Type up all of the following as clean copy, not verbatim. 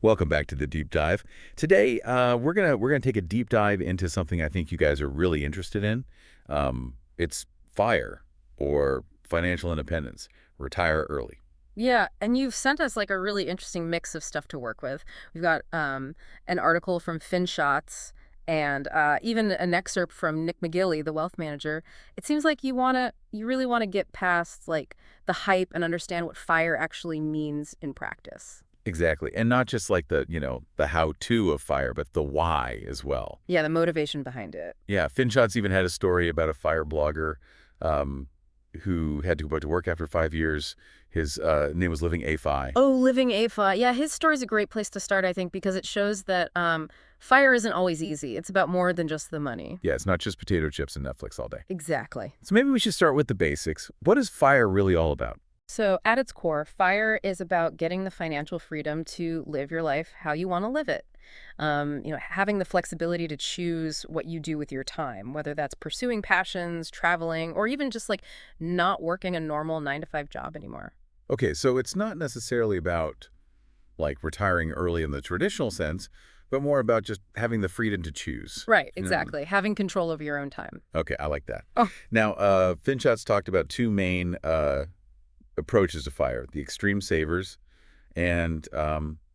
Welcome back to the deep dive. Today, we're gonna take a deep dive into something I think you guys are really interested in. It's FIRE, or financial independence, retire early. Yeah, and you've sent us like a really interesting mix of stuff to work with. We've got an article from FinShots and even an excerpt from Nick McGilly, the wealth manager. It seems like you really want to get past like the hype and understand what FIRE actually means in practice. Exactly, and not just like the how-to of FIRE, but the why as well. Yeah, the motivation behind it. Yeah, FinShots even had a story about a FIRE blogger um, who had to go back to work after 5 years. His name was Living AFI. Oh, Living Afa. Yeah, his story's a great place to start, I think, because it shows that FIRE isn't always easy. It's about more than just the money. Yeah, it's not just potato chips and Netflix all day. Exactly. So maybe we should start with the basics. What is FIRE really all about? So, at its core, FIRE is about getting the financial freedom to live your life how you want to live it. Having the flexibility to choose what you do with your time, whether that's pursuing passions, traveling, or even just like not working a normal 9 to 5 job anymore. Okay, so it's not necessarily about like retiring early in the traditional sense, but more about just having the freedom to choose. Right, Hmm. exactly. Having control over your own time. Okay, I like that. Oh, Now, FinShots talked about two main approaches to FIRE: the extreme savers and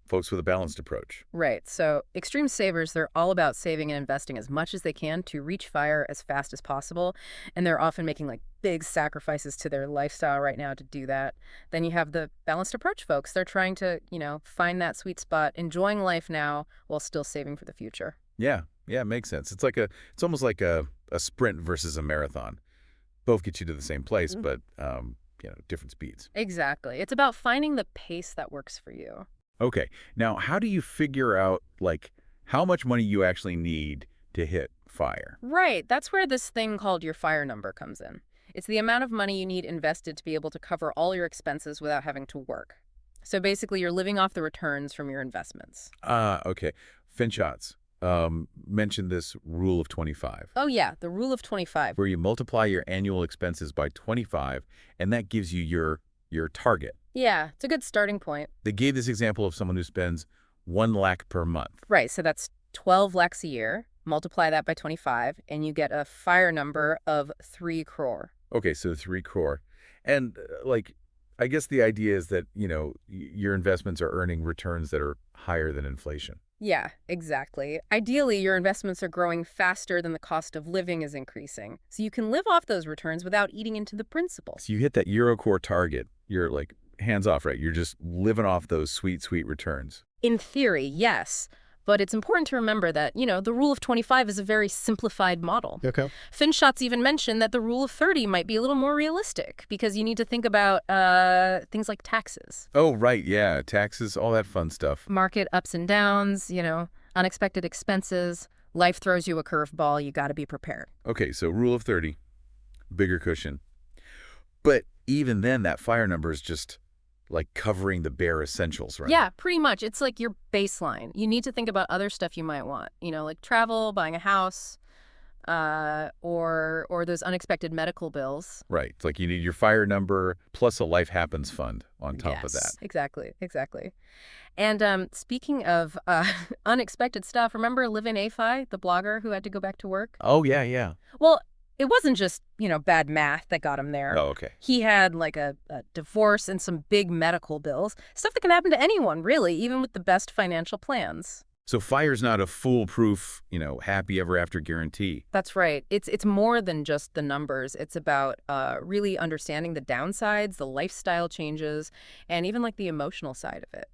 folks with a balanced approach. right. So, extreme savers, they're all about saving and investing as much as they can to reach FIRE as fast as possible. And they're often making like big sacrifices to their lifestyle right now to do that. Then you have the balanced approach folks. They're trying to, find that sweet spot, enjoying life now while still saving for the future. Yeah, yeah, it makes sense. It's almost like a sprint versus a marathon. Both get you to the same place, Mm. but different speeds. Exactly. It's about finding the pace that works for you. Okay. Now, how do you figure out like how much money you actually need to hit FIRE? Right. That's where this thing called your FIRE number comes in. It's the amount of money you need invested to be able to cover all your expenses without having to work. So basically, you're living off the returns from your investments. Okay. FinShots mentioned this rule of 25, Oh, yeah, the rule of 25. where you multiply your annual expenses by 25, and that gives you your target. Yeah, it's a good starting point. They gave this example of someone who spends 1 lakh per month. Right, so that's 12 lakhs a year. Multiply that by 25, and you get a FIRE number of 3 crore. Okay, so 3 crore. And I guess the idea is that, your investments are earning returns that are higher than inflation. Yeah, exactly. Ideally, your investments are growing faster than the cost of living is increasing, so you can live off those returns without eating into the principal. So you hit that Eurocore target, you're like hands off, right? You're just living off those sweet, sweet returns. In theory, yes. But it's important to remember that, the rule of 25 is a very simplified model. Okay. FinShots even mentioned that the rule of 30 might be a little more realistic because you need to think about things like taxes, Oh, right. Yeah. Taxes, all that fun stuff. market ups and downs, unexpected expenses. Life throws you a curveball. You got to be prepared. Okay. So rule of 30, bigger cushion. But even then, that FIRE number is just like covering the bare essentials, right? Yeah, pretty much. It's like your baseline. You need to think about other stuff you might want, like travel, buying a house, or those unexpected medical bills. Right. It's like you need your FIRE number plus a life happens fund on top of that. Yes, exactly, exactly. And speaking of unexpected stuff, remember Livin Afi, the blogger who had to go back to work? Oh, yeah, yeah. Well, it wasn't just, bad math that got him there. Oh, okay. He had like a divorce and some big medical bills, stuff that can happen to anyone, really, even with the best financial plans. So FIRE's not a foolproof, happy ever after guarantee. That's right. It's more than just the numbers. It's about really understanding the downsides, the lifestyle changes, and even like the emotional side of it.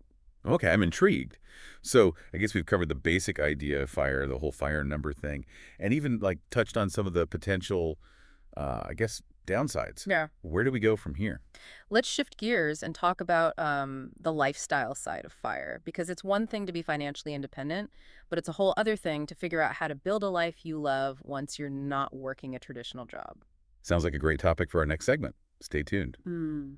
Okay, I'm intrigued. So I guess we've covered the basic idea of FIRE, the whole FIRE number thing, and even like touched on some of the potential, I guess, downsides. Yeah. Where do we go from here? Let's shift gears and talk about the lifestyle side of FIRE, because it's one thing to be financially independent, but it's a whole other thing to figure out how to build a life you love once you're not working a traditional job. Sounds like a great topic for our next segment. Stay tuned. Hmm.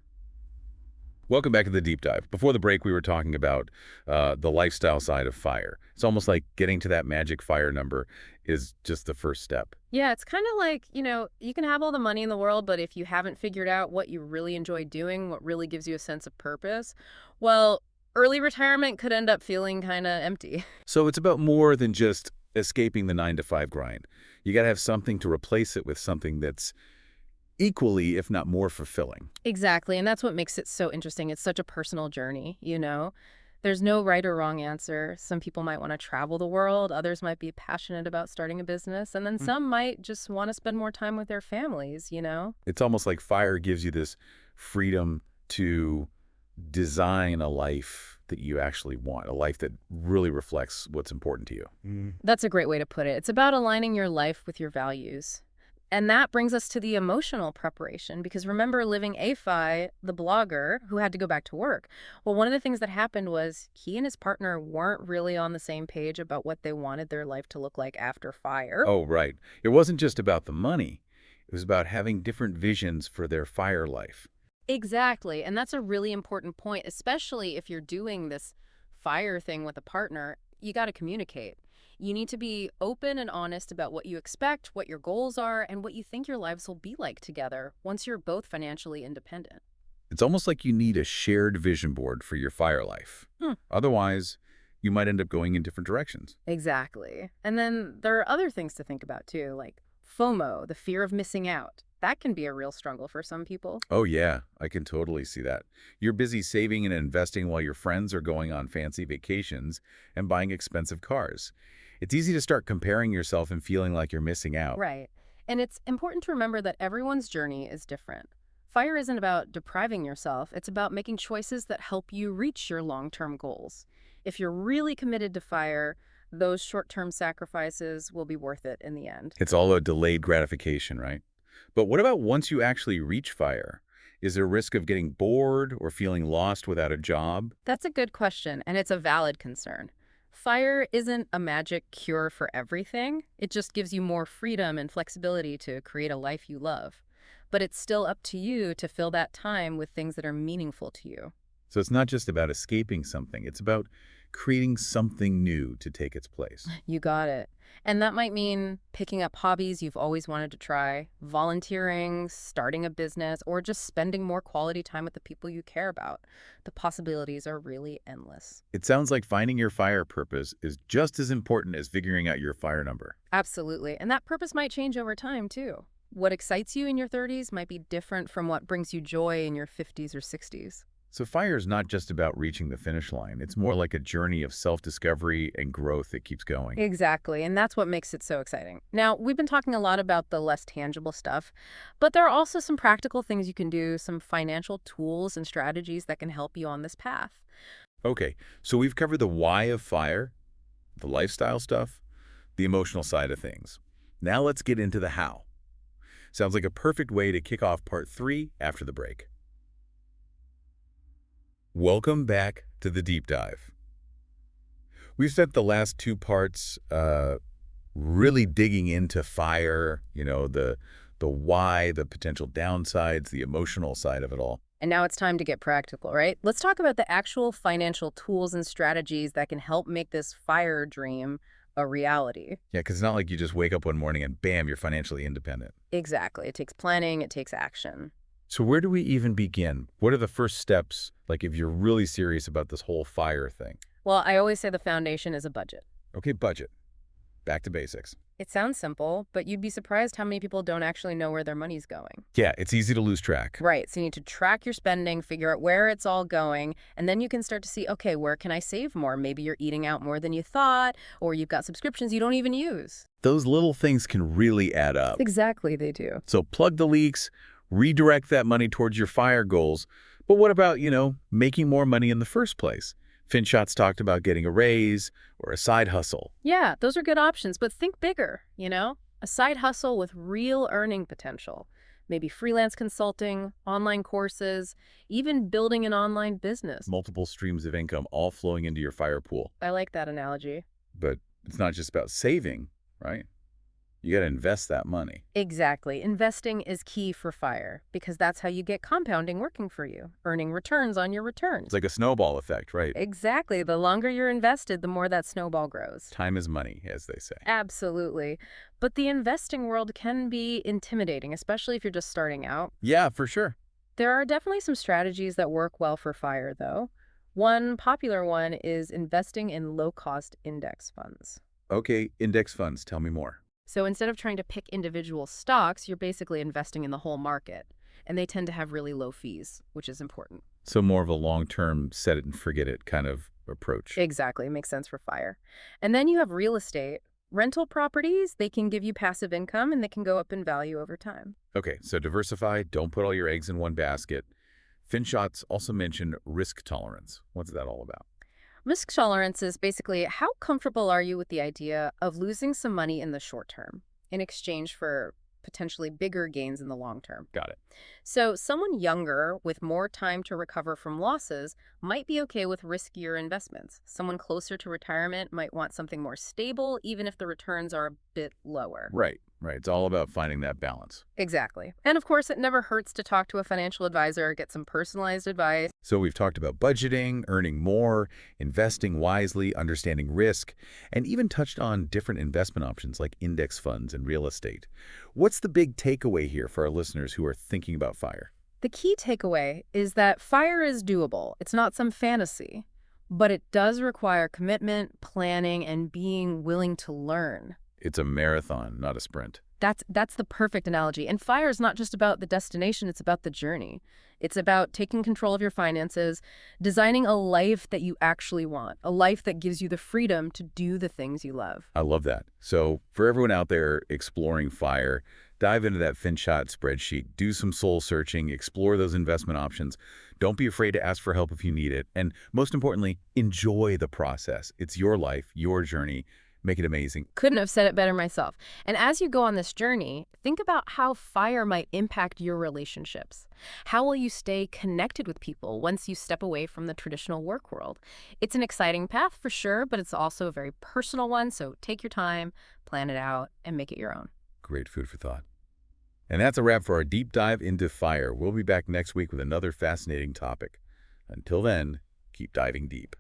Welcome back to the deep dive. Before the break, we were talking about the lifestyle side of FIRE. It's almost like getting to that magic FIRE number is just the first step. Yeah, it's kind of like, you can have all the money in the world, but if you haven't figured out what you really enjoy doing, what really gives you a sense of purpose, well, early retirement could end up feeling kind of empty. So it's about more than just escaping the 9 to 5 grind. You got to have something to replace it with something that's equally, if not more fulfilling. Exactly, and that's what makes it so interesting. It's such a personal journey, you know? There's no right or wrong answer. Some people might want to travel the world, others might be passionate about starting a business, and then Mm. some might just want to spend more time with their families, you know? It's almost like fire gives you this freedom to design a life that you actually want, a life that really reflects what's important to you. That's a great way to put it. It's about aligning your life with your values. And that brings us to the emotional preparation, because remember living Afi, the blogger, who had to go back to work. Well, one of the things that happened was he and his partner weren't really on the same page about what they wanted their life to look like after fire. Oh, right. It wasn't just about the money. It was about having different visions for their fire life. Exactly. And that's a really important point, especially if you're doing this fire thing with a partner. You got to communicate. You need to be open and honest about what you expect, what your goals are, and what you think your lives will be like together once you're both financially independent. It's almost like you need a shared vision board for your fire life. Hmm. Otherwise, you might end up going in different directions. Exactly. And then there are other things to think about too, like FOMO, the fear of missing out. That can be a real struggle for some people. Oh, yeah, I can totally see that. You're busy saving and investing while your friends are going on fancy vacations and buying expensive cars. It's easy to start comparing yourself and feeling like you're missing out. Right. And it's important to remember that everyone's journey is different. Fire isn't about depriving yourself, it's about making choices that help you reach your long-term goals. If you're really committed to fire, those short-term sacrifices will be worth it in the end. It's all a delayed gratification, right? But what about once you actually reach fire? Is there a risk of getting bored or feeling lost without a job? That's a good question, and it's a valid concern. Fire isn't a magic cure for everything. It just gives you more freedom and flexibility to create a life you love. But it's still up to you to fill that time with things that are meaningful to you. So it's not just about escaping something. It's about creating something new to take its place. You got it. And that might mean picking up hobbies you've always wanted to try, volunteering, starting a business, or just spending more quality time with the people you care about. The possibilities are really endless. It sounds like finding your fire purpose is just as important as figuring out your fire number. Absolutely. And that purpose might change over time, too. What excites you in your 30s might be different from what brings you joy in your 50s or 60s. So fire is not just about reaching the finish line. It's more like a journey of self-discovery and growth that keeps going. Exactly, and that's what makes it so exciting. Now, we've been talking a lot about the less tangible stuff, but there are also some practical things you can do, some financial tools and strategies that can help you on this path. Okay, so we've covered the why of fire, the lifestyle stuff, the emotional side of things. Now let's get into the how. Sounds like a perfect way to kick off part 3 after the break. Welcome back to the deep dive. We've spent the last 2 parts really digging into fire, the why, the potential downsides, the emotional side of it all. And now it's time to get practical, right? Let's talk about the actual financial tools and strategies that can help make this fire dream a reality. Yeah, because it's not like you just wake up one morning and bam, you're financially independent. Exactly. It takes planning, it takes action. So where do we even begin? What are the first steps, like if you're really serious about this whole fire thing? Well, I always say the foundation is a budget. Okay, budget. Back to basics. It sounds simple, but you'd be surprised how many people don't actually know where their money's going. Yeah, it's easy to lose track. Right, so you need to track your spending, figure out where it's all going, and then you can start to see, okay, where can I save more? Maybe you're eating out more than you thought, or you've got subscriptions you don't even use. Those little things can really add up. Exactly, they do. So plug the leaks, redirect that money towards your fire goals. But what about, making more money in the first place? FinShots talked about getting a raise or a side hustle. Yeah, those are good options, but think bigger, A side hustle with real earning potential. Maybe freelance consulting, online courses, even building an online business. Multiple streams of income all flowing into your fire pool. I like that analogy. But it's not just about saving, right? You got to invest that money. Exactly. Investing is key for fire because that's how you get compounding working for you, earning returns on your returns. It's like a snowball effect, right? Exactly. The longer you're invested, the more that snowball grows. Time is money, as they say. Absolutely. But the investing world can be intimidating, especially if you're just starting out. Yeah, for sure. There are definitely some strategies that work well for fire, though. One popular one is investing in low-cost index funds. Okay, index funds. Tell me more. So instead of trying to pick individual stocks, you're basically investing in the whole market. And they tend to have really low fees, which is important. So more of a long-term set it and forget it kind of approach. Exactly. Makes sense for fire. And then you have real estate. Rental properties, they can give you passive income and they can go up in value over time. Okay, so diversify. Don't put all your eggs in one basket. FinShots also mentioned risk tolerance. What's that all about? Risk tolerance is basically how comfortable are you with the idea of losing some money in the short term in exchange for potentially bigger gains in the long term. Got it. So someone younger with more time to recover from losses might be okay with riskier investments. Someone closer to retirement might want something more stable, even if the returns are a bit lower. Right, right. It's all about finding that balance. Exactly. And of course, it never hurts to talk to a financial advisor, get some personalized advice. So we've talked about budgeting, earning more, investing wisely, understanding risk, and even touched on different investment options like index funds and real estate. What's the big takeaway here for our listeners who are thinking about FIRE? The key takeaway is that fire is doable. It's not some fantasy, but it does require commitment, planning, and being willing to learn. It's a marathon, not a sprint. That's the perfect analogy. And fire is not just about the destination, it's about the journey. It's about taking control of your finances, designing a life that you actually want, a life that gives you the freedom to do the things you love. I love that. So for everyone out there exploring FIRE, dive into that FinShot spreadsheet, do some soul searching, explore those investment options. Don't be afraid to ask for help if you need it. And most importantly, enjoy the process. It's your life, your journey. Make it amazing. Couldn't have said it better myself. And as you go on this journey, think about how fire might impact your relationships. How will you stay connected with people once you step away from the traditional work world? It's an exciting path for sure, but it's also a very personal one. So take your time, plan it out, and make it your own. Great food for thought. And that's a wrap for our deep dive into FIRE. We'll be back next week with another fascinating topic. Until then, keep diving deep.